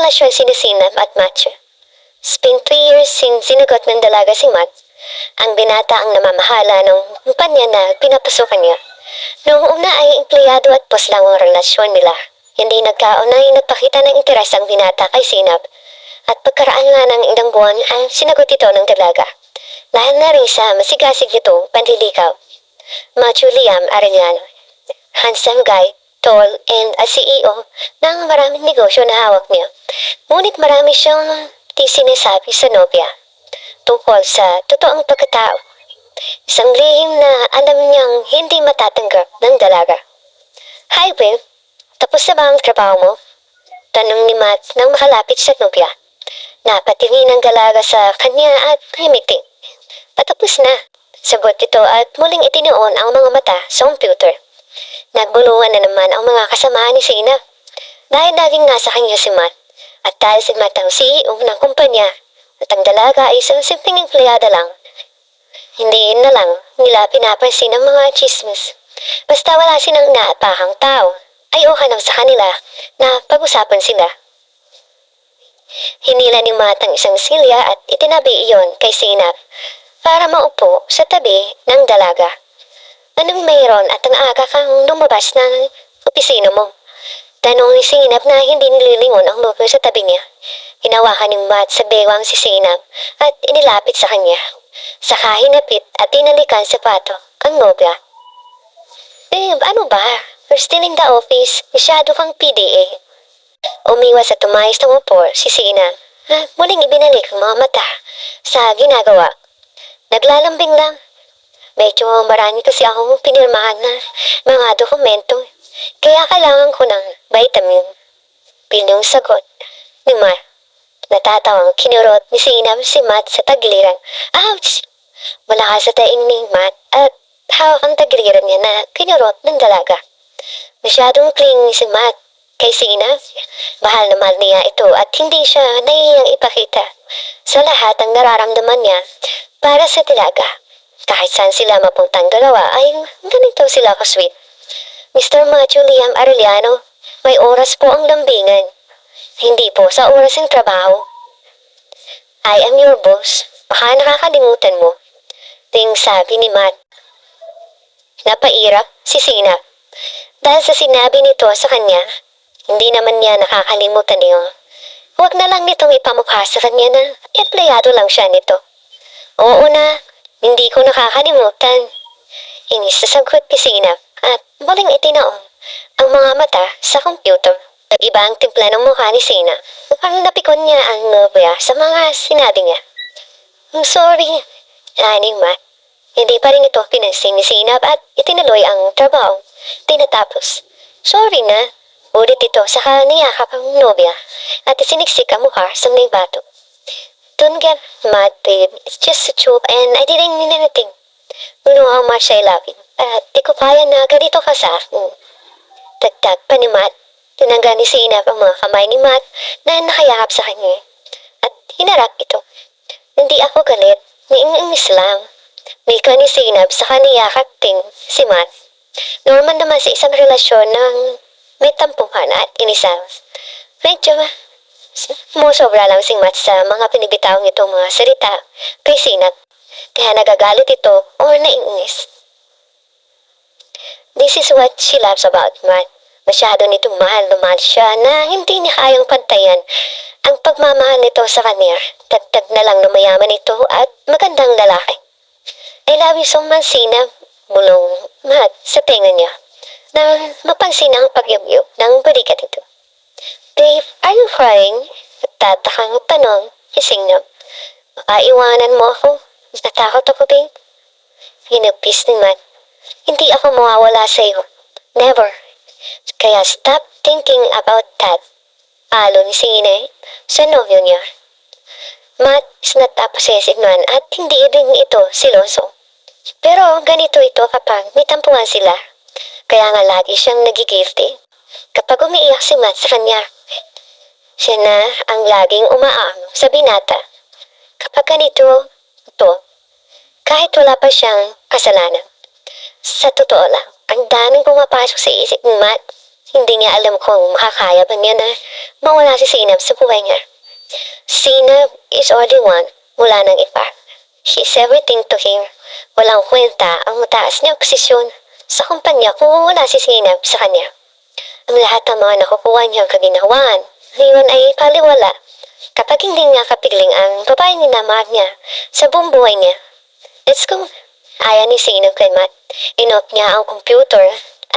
relasyon si Sinap at Matthew. It's been 3 years since sinagot ng dalaga si Matt, ang binata ang namamahala ng kumpanya na pinapasukan niya. Noong una ay empleyado at boss lang ang relasyon nila. Hindi nagkaon ay nagpakita ng interes ang binata kay Sinap at pagkaraan nga ng ilang buwan ay sinagot ito ng dalaga. Dahil na rin sa masigasig nitong panlilikaw. Matthew Liam Arellano, handsome guy, tall, and a CEO ng maraming negosyo na hawak niya. Ngunit marami siyang di sinasabi sa nobya tungkol sa totoong pagkatao. Isang lihim na alam niyang hindi matatanggap ng dalaga. Hi, Will. Tapos na ba ang trabaho mo? Tanong ni Matt nang makalapit sa nobya. Napatingin ang dalaga sa kanya at himiti. Patapos na. Sagot ito at muling itinuon ang mga mata sa computer. Nagbuluhan na naman ang mga kasamahan ni Sina. Dahil laging nasa kanya si Matt. At dahil si Matt ang CEO ng kumpanya at ang dalaga ay isang simpleng empleyada lang. Hindi na lang nila pinapansin ang mga chismis. Basta wala silang naapahang tao, ay okay lang sa kanila na pag-usapan sila. Hinila ni Matt ang isang silya at itinabi iyon kay Sinap para maupo sa tabi ng dalaga. Anong mayroon at ang aga kang lumabas ng opisina mo? Tanong ni Sinap na hindi nililingon ang lupo sa tabi niya. Hinawakan ni Matt sa bewang si Sinap at inilapit sa kanya. Saka hinapit at tinalikan sa pato ang nobya. Babe, ano ba? You're still in the office. Masyado kang PDA. Umiwas at tumayos ng upor si Sinap at muling ibinalik ang mga mata sa ginagawa. Naglalambing lang. Medyo marami kasi akong pinirmahan na mga dokumento. Kaya kailangan ko ng vitamin. Bilang sagot ni Matt. Natatawang kinurot ni Sinap si Matt sa tagliran. Ouch! Malakas sa taing ni Matt at hawak ang tagliran niya na kinurot ng dalaga. Masyadong clingy si Matt kay Sinap. Mahal na mahal niya ito at hindi siya nahihiyang ipakita sa lahat ang nararamdaman niya para sa dalaga. Kahit saan sila mapuntang dalawa ay ganito sila kasweet. Mr. Matthew Liam Arellano, may oras po ang lambingan. Hindi po sa oras ng trabaho. I am your boss. Baka nakakalimutan mo. Ting sabi ni Matt. Napairap si Sinap. Dahil sa sinabi nito sa kanya, hindi naman niya nakakalimutan niyo. Huwag na lang nitong ipamukha sa kanya na empleyado lang siya nito. Oo na, hindi ko nakakalimutan. Inis na sagot ni Sinap at muling itinaon ang mga mata sa computer. Iba ang timpla ng mukha ni Sina. Parang napikon niya ang nobya sa mga sinabi niya. Sorry, ani Matt. Hindi pa rin ito pinansin ni Sinap at itinuloy ang trabaho. Tinatapos. Sorry na. Ulit ito sa niyakap ang nobya at isiniksik ang mukha sa may bato. Don't get mad, babe. It's just a joke and I didn't mean anything. You know how much I love you. At di ko kaya na ganito ka sa akin. Dagdag pa ni Matt. Tinanggal ni Sinap ang mga kamay ni Matt na nakayakap sa kanya. At hinarap ito. Hindi ako galit. Niing-ingis lang. Mika ni Sinap sa kaniyakap ting si Matt. Normal naman sa isang relasyon ng may tampuhan at inisaw. Medyo sobra lang si Matt sa mga pinibitaw nitong mga salita kay Sinap. Kaya nagagalit ito o naiingis. This is what she loves about Matt. Masyado nitong mahal na mahal siya na hindi niya kayang pantayan ang pagmamahal nito sa kanya. Dagdag na lang na mayaman ito at magandang lalaki. I love you so much, Sinap. Mulong Matt sa tenga niya na mapansin ang pagyugyug ng balikat nito. Babe, are you crying? Tatakang tanong ni Sinap. Makaiwanan mo ako. Natakot ako, babe. Hinupis ni Matt. Hindi ako mawawala sa iyo. Never. Kaya stop thinking about that. Palo ni Sine sa nobyo niya. Matt is not a possessive man at hindi rin ito siloso. Pero ganito ito kapag may tampuhan sila. Kaya nga lagi siyang nagigilty. Kapag umiiyak si Matt sa kanya, siya na ang laging umaang sa binata. Kapag ganito, ito, kahit wala pa siyang kasalanan. Sa totoo lang, ang daming pumapasok sa isip ni Matt. Hindi niya alam kung makakaya ba niya na mawala si Sinab sa buhay niya. Sinab is only one mula ng iba. She's everything to him. Walang kwenta ang mataas niyang posisyon sa kumpanya kung wala si Sinab sa kanya. Ang lahat ng mga nakukuha niyang kaginhawaan ngayon ay paliwala kapag hindi niya kapiling ang babaeng minamahal niya sa buong buhay niya. Let's go. Aya ni Sinab kay Matt. Inop niya ang computer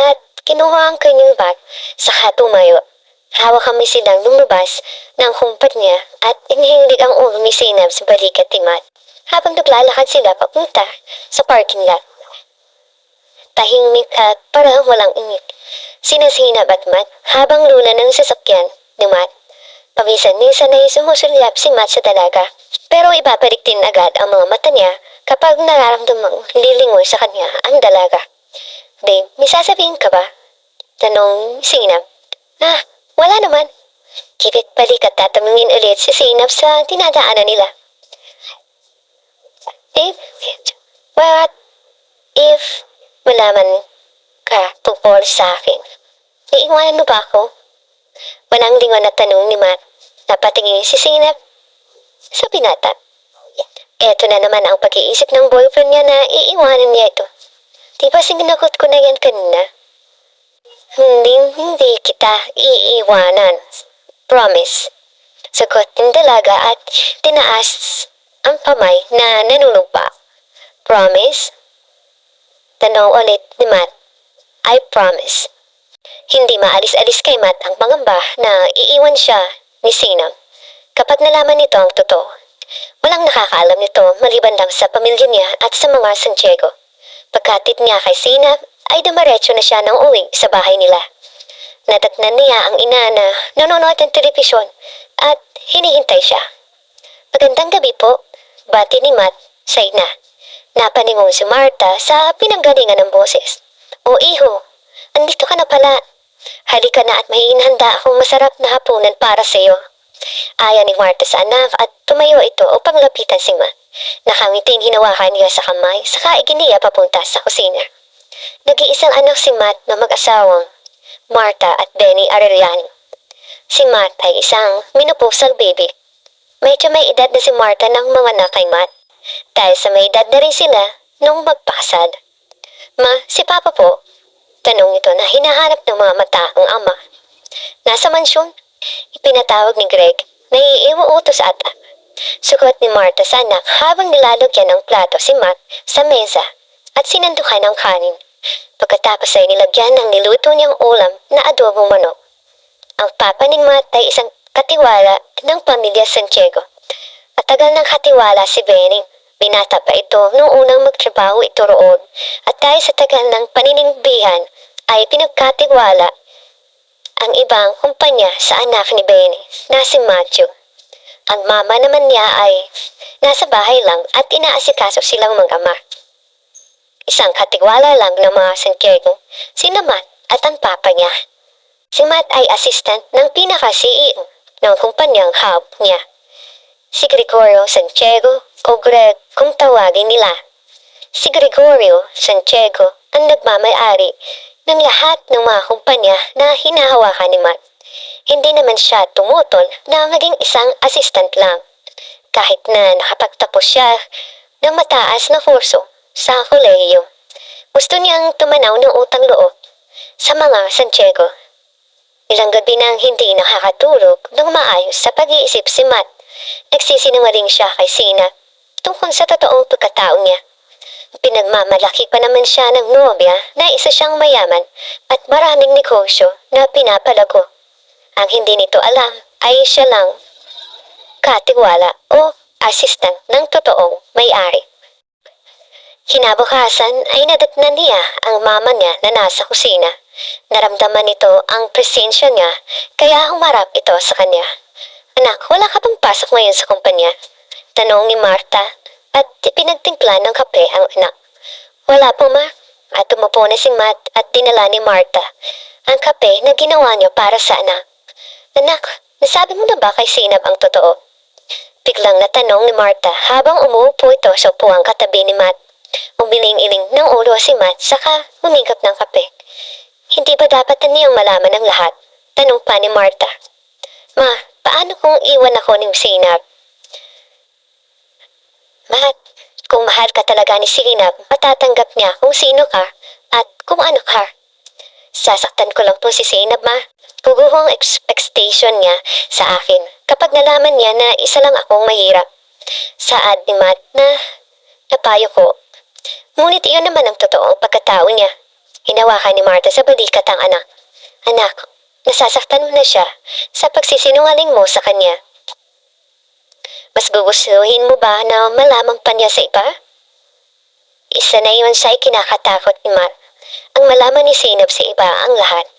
at kinuha ang kanyang bag saka tumayo. Hawak kami silang lumabas ng kumpanya at inihilig ang ulo ni Sinab sa balikat ni Matt habang naglalakad sila papunta sa parking lot. Tahimik at parang walang ingit. Sina Sinab at Matt habang lula ng sasakyan ni Matt. Paminsan-minsan ay sumusulyap si Matt sa dalaga pero ibabalik din agad ang mga mata niya kapag nararamdamang lilingoy sa kanya ang dalaga. Babe, may sasabihin ka ba? Tanong Sinab. Wala naman. Kipit balik at tatamingin ulit si Sinab sa dinadaanan nila. Babe, what if malaman ka tungkol sa akin? Iiwanan mo ba ako? Walang lingon na tanong ni Matt. Napatingin si Sinab sa binata. Eto na naman ang pag-iisip ng boyfriend niya na iiwanan niya ito. Di ba sinagot ko na yan kanina? Hindi kita iiwanan. Promise. Sagot ng dalaga at tinaas ang kamay na nanunumpa. Promise? Tanong ulit ni Matt. I promise. Hindi maalis-alis kay Matt ang pangamba na iiwan siya ni Sinab kapag nalaman nito ang totoo. Walang nakakaalam nito maliban lang sa pamilya niya at sa mga Santiago. Pagkatid niya kay Sinab ay dumaretso na siya ng uwi sa bahay nila. Nadatnan niya ang ina na nanonood ng telebisyon at hinihintay siya. Magandang gabi po, bati ni Matt sa ina. Napaningon si Marta sa pinanggalingan ng boses. O iho, andito ka na pala. Halika na at may inhanda akong masarap na hapunan para sa iyo. Aya ni Marta sa anak at tumayo ito upang lapitan si Matt. Nakangiting hinawakan niya sa kamay saka iginiya papunta sa kusina. Nag-iisang anak si Matt na mag-asawang Marta at Benny Arellano. Si Matt ay isang minupusang baby. Medyo may edad na si Marta ng mga anak kay Matt dahil sa may edad na rin sila nung magpakasal. Ma, si Papa po? Tanong ito na hinahanap ng mga mata ang ama. Nasa mansyon, ipinatawag ni Greg na iiuutos ata. Sugot ni Marta sa anak habang nilalagyan ng plato si Matt sa mesa at sinandukan ng kanin. Pagkatapos ay nilagyan ng niluto niyang ulam na adobong manok. Ang papa ni Matt ay isang katiwala ng pamilya Santiago. Matagal ng katiwala si Benny. Binata pa ito noong unang magtrabaho ito roon at dahil sa tagal ng paninimbihan ay pinagkatiwala ang ibang kumpanya sa anak ni Benny na si Matthew. Ang mama naman niya ay nasa bahay lang at inaasikaso silang mag-ama. Isang katiwala lang ng mga Santiago, sina Matt at ang papa niya. Si Matt ay assistant ng pinaka-CEO ng kumpanyang hub niya. Si Gregorio Santiago o Greg kung tawagin nila. Si Gregorio Santiago ang nagmamay-ari ng lahat ng mga kumpanya na hinahawakan ni Matt. Hindi naman siya tumutol na maging isang assistant lang. Kahit na nakapagtapos siya ng mataas na kurso sa kolehiyo. Gusto niyang tumanaw ng utang loob sa mga Santiago. Ilang gabi nang hindi nakakatulog ng maayos sa pag-iisip si Matt. Nagsisinungaling siya kay Sina tungkol sa totoong pagkatao niya. Pinagmamalaki pa naman siya ng nobya na isa siyang mayaman at maraming negosyo na pinapalago. Ang hindi nito alam ay siya lang katiwala o assistant ng totoong may-ari. Kinabukasan ay nadatnan niya ang mama niya na nasa kusina. Naramdaman nito ang presensya niya kaya humarap ito sa kanya. Anak, wala ka bang pasok ngayon sa kumpanya? Tanong ni Marta at pinagtimpla ng kape ang anak. Wala po ma. At tumupo na si Matt at dinala ni Marta ang kape na ginawa niya para sa anak. Anak, nasabi mo na ba kay Sinab ang totoo? Biglang natanong ni Marta habang umuupo ito sa upuang katabi ni Matt. Umiling-iling ng ulo si Matt saka humigap ng kape. Hindi ba dapat na niyang malaman ang lahat? Tanong pa ni Marta. Ma, paano kung iwan ako ni Sinap? Mahat, kung mahal ka talaga ni Sinap, matatanggap niya kung sino ka at kung ano ka. Sasaktan ko lang po si Sinap, ma. Puguho ang expectation niya sa akin kapag nalaman niya na isa lang akong mahirap. Saad ni Matt na napayo ko. Ngunit iyon naman ang totoong pagkatao niya. Hinawakan ni Marta sa balikat ang anak. Anak, nasasaktan mo na siya sa pagsisinungaling mo sa kanya. Mas gugustuhin mo ba na malamang pa niya sa iba? Isa na yun siya'y kinakatakot ni Matt. Ang malaman ni Sinap sa iba ang lahat.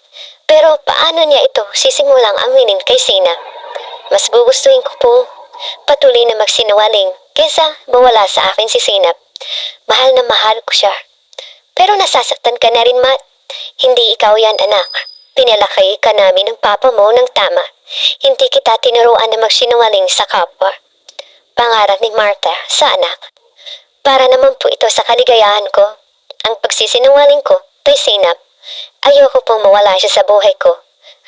Pero paano niya ito sisimulang aminin kay Sinap? Mas gugustuhin ko po patuloy na magsinungaling kesa mawala sa akin si Sinap. Mahal na mahal ko siya. Pero nasasaktan ka na rin, Matt. Hindi ikaw yan, anak. Pinalaki ka namin ng papa mo ng tama. Hindi kita tinuruan na magsinungaling sa kapwa. Pangarap ni Marta sa anak. Para naman po ito sa kaligayahan ko. Ang pagsisinungaling ko kay Sinap. Ayoko pong mawala siya sa buhay ko.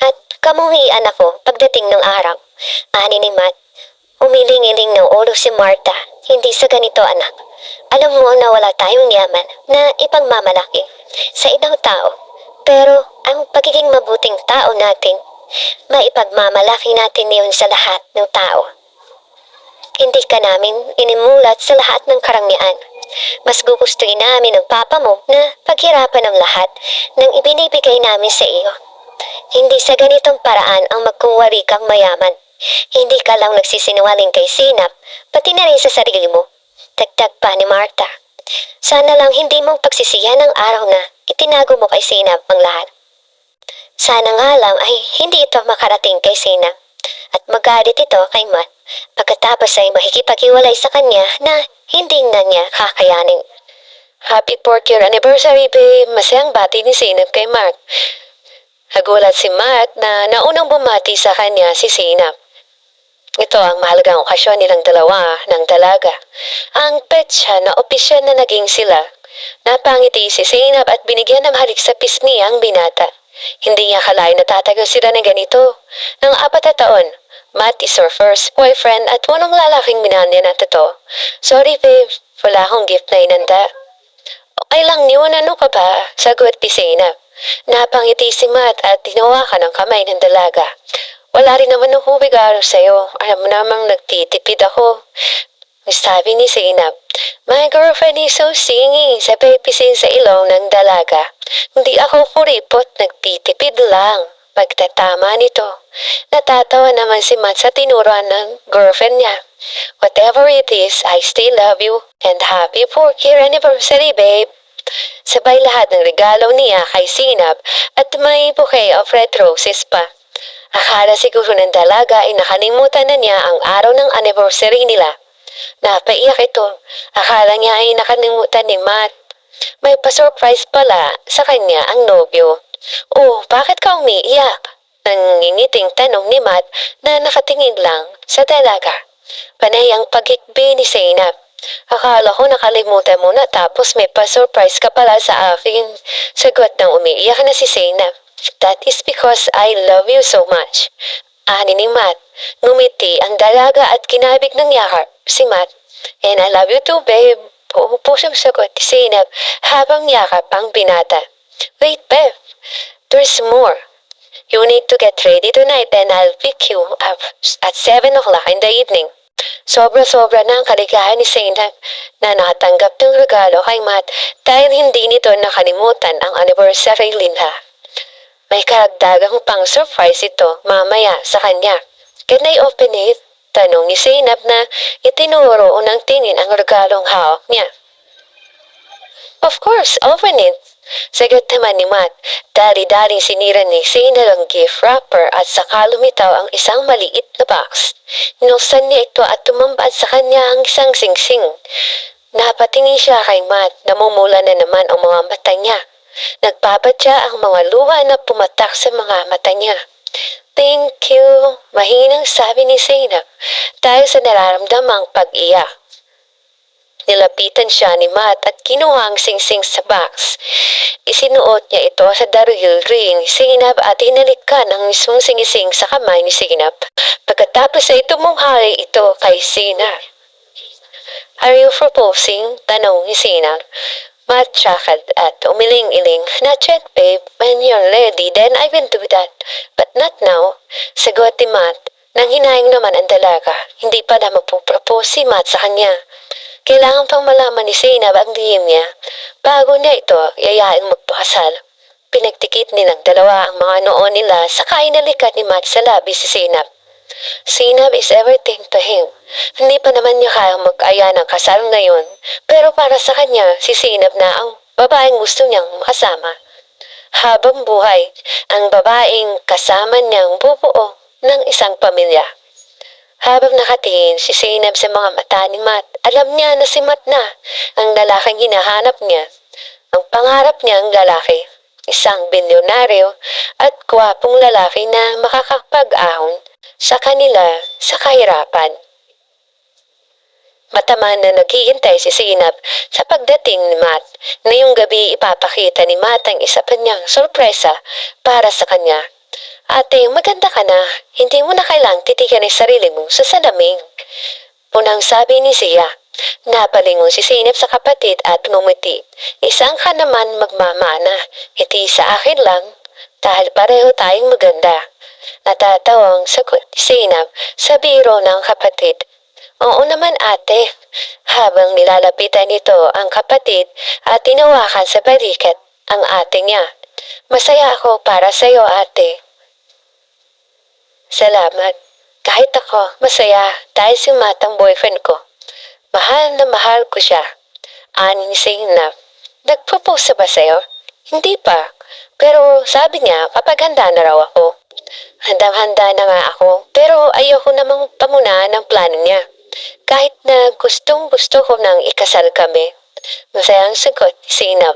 At kamuhian ako pagdating ng araw. Ani ni Matt. Umiling-iling ng ulo si Marta. Hindi sa ganito, anak. Alam mo na wala tayong yaman na ipagmamalaki sa ibang tao. Pero ang pagiging mabuting tao natin, maipagmamalaki natin yun sa lahat ng tao. Hindi ka namin inimulat sa lahat ng karangyaan. Mas gugustuhin namin ng papa mo na paghirapan ang lahat ng ibinibigay namin sa iyo. Hindi sa ganitong paraan ang magkuwari kang mayaman. Hindi ka lang nagsisinungaling kay Sinap, pati na rin sa sarili mo. Dagdag pa ni Marta. Sana lang hindi mong pagsisihan ang araw na itinago mo kay Sinap ang lahat. Sana nga lang ay hindi ito makarating kay Sinap at magalit ito kay Matt pagkatapos ay makikipaghiwalay sa kanya na hindi na niya kakayanin. Happy 4th year anniversary, babe. Masayang bati ni Sinap kay Mark. Nagulat si Matt na naunang bumati sa kanya si Sinap. Ito ang mahalagang okasyon nilang dalawa ng dalaga. Ang petsa na opisyal na naging sila. Napangiti si Sinap at binigyan ng halik sa pisngi ang binata. Hindi niya akalain na tatagal sila ng ganito. Nang 4 na taon, Matt is her first boyfriend at walang lalaking minanya na totoo. Sorry babe, wala akong gift na inanda. Okay lang niyon, ano ka ba? Sagot ni Sinap. Napangiti si Matt at tinawakan ang kamay ng dalaga. Wala rin naman akong regalo sa'yo. Alam mo namang nagtitipid ako. Sabi ni Sinap. My girlfriend is so stingy. Sabay pisin sa ilong ng dalaga. Hindi ako kuripot, nagtitipid lang. Pagtatama nito. Natatawa naman si Matt sa tinuruan ng girlfriend niya. Whatever it is, I still love you. And happy 4th year anniversary, babe. Sabay lahat ng regalo niya kay Sinap at may bouquet of red roses pa. Akala siguro ng dalaga ay nakalimutan na niya ang araw ng anniversary nila. Napaiyak ito. Akala niya ay nakalimutan ni Matt. May pa-surprise pala sa kanya ang nobyo. Oh, bakit ka umiiyak? Nangingiting tanong ni Matt na nakatingin lang sa dalaga. Panay ang pagikbi ni Sinap. Akala ko nakalimutan mo na tapos may pa-surprise ka pala sa akin. Sagot ng umiiyak na si Sinap. That is because I love you so much. Ani ni Matt. Ngumiti ang dalaga at kinabig ng yakap si Matt. And I love you too, babe. Pusang sagot ni Sinap habang yakap ang binata. Wait, babe. There's more. You need to get ready tonight and I'll pick you up at 7 o'clock in the evening. Sobra-sobra na ang kaligayahan ni Sinap na nakatanggap ng regalo kay Matt dahil hindi nito nakalimutan ang anniversary nila. May karagdagang pang-surprise ito mamaya sa kanya. Can I open it? Tanong ni Sinap na itinuro ng tingin ang regalong hawak niya. Of course, open it. Sagot naman ni Matt. Dali-daling sinira ni Sinap ang gift wrapper at saka lumitaw ang isang maliit na box. Ninuksan niya ito at tumambad sa kanya ang isang singsing. Napatingin siya kay Matt. Namumula na naman ang mga mata niya. Nagpapadya ang mga luha na pumatak sa mga mata niya. Thank you, mahinang sabi ni Sinap dahil sa nararamdamang pag-iyak. Nilapitan siya ni Matt at kinuha ang singsing sa box. Isinuot niya ito sa daril ring ni Sinab at hinalikan ang mismong singising sa kamay ni Sinab. Pagkatapos ay tumunghay ito kay Sinab. "Are you proposing?" tanong ni Sinab. Matt chuckled at umiling-iling. "Not yet, babe. When you're ready, then I will do that. But not now." Sagot ni Matt. Nang hinayang naman ang dalaga, hindi pa na magpupropose si Matt sa kanya. Kailangan pang malaman ni Sinab ang lihim niya bago niya ito yayain magpakasal. Pinagtikit nilang dalawa ang mga noo nila saka inalikat ni Matt sa labi si Sinab. Sinab is everything to him. Hindi pa naman niya kayang mag-aya ng kasal ngayon, pero para sa kanya, si Sinab na ang babaeng gusto niyang makasama. Habang buhay, ang babaeng kasama niyang bubuo ng isang pamilya. Habang nakatingin si Sinab sa mga mata ni Matt, alam niya na si Matt na ang lalaking hinahanap niya. Ang pangarap niya ang lalaki, isang bilyonaryo at gwapong lalaki na makakapag-ahon sa kanila sa kahirapan. Mataman na naghihintay si Sinab sa pagdating ni Matt. Ngayong gabi ipapakita ni Matt ang isa pa niyang sorpresa para sa kanya. "Ate, maganda ka na. Hindi mo na kailang titigan ang sarili mo sa salamin." Punang sabi ni Sia. Napalingon si Sinab sa kapatid at ngumiti. "Isang ka naman magmamana. Hindi sa akin lang. Dahil pareho tayong maganda." Natatawang sagot ni Sinab sa biro ng kapatid. "Oo naman, ate." Habang nilalapitan nito ang kapatid at tinawakan sa balikat ang ate niya. "Masaya ako para sa iyo, ate." "Salamat. Kahit ako, masaya dahil si Matt ang boyfriend ko. Mahal na mahal ko siya." Ani ni Sinab. "Nag-propose ba sa'yo?" "Hindi pa. Pero sabi niya kapag handa na raw ako." "Handang-handa na nga ako, pero ayoko namang pamunahan ng plano niya. Kahit na gustong-gusto ko nang ikasal kami." Masayang sagot ni Sinab.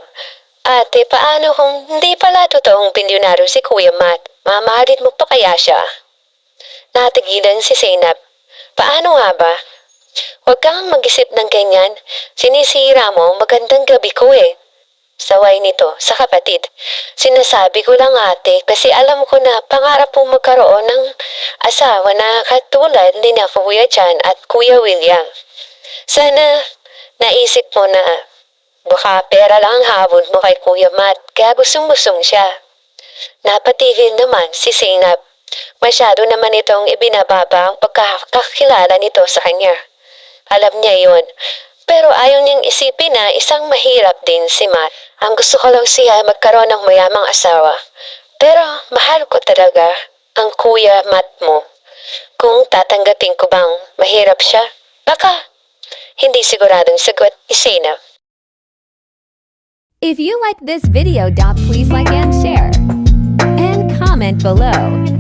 "Ate, paano kung hindi pala totoong bilyonaryo si Kuya Matt? Mamahalin mo pa kaya siya?" Natigilan si Sinab. "Paano nga ba?" "Huwag kang mag-isip ng ganyan. Sinisira mo ang magandang gabi ko eh." Saway nito sa kapatid. "Sinasabi ko lang, ate, kasi alam ko na pangarap mong magkaroon ng asawa na katulad ni na Kuya John at Kuya William. Sana naisip mo na baka pera lang ang habol mo kay Kuya Matt kaya gustong-gustong siya." Napatigil naman si Sinab. Masyado naman itong ibinababa ang pagkakakilala nito sa kanya. Alam niya yon, pero ayaw niyang isipin na isang mahirap din si Matt. "Ang gusto ko lang siya magkaroon ng mayamang asawa. Pero mahal ko talaga ang Kuya Matt mo. Kung tatanggapin ko bang mahirap siya? Baka." Hindi siguradong sagot ni Sinab. If you like this video, please like and share. And comment below.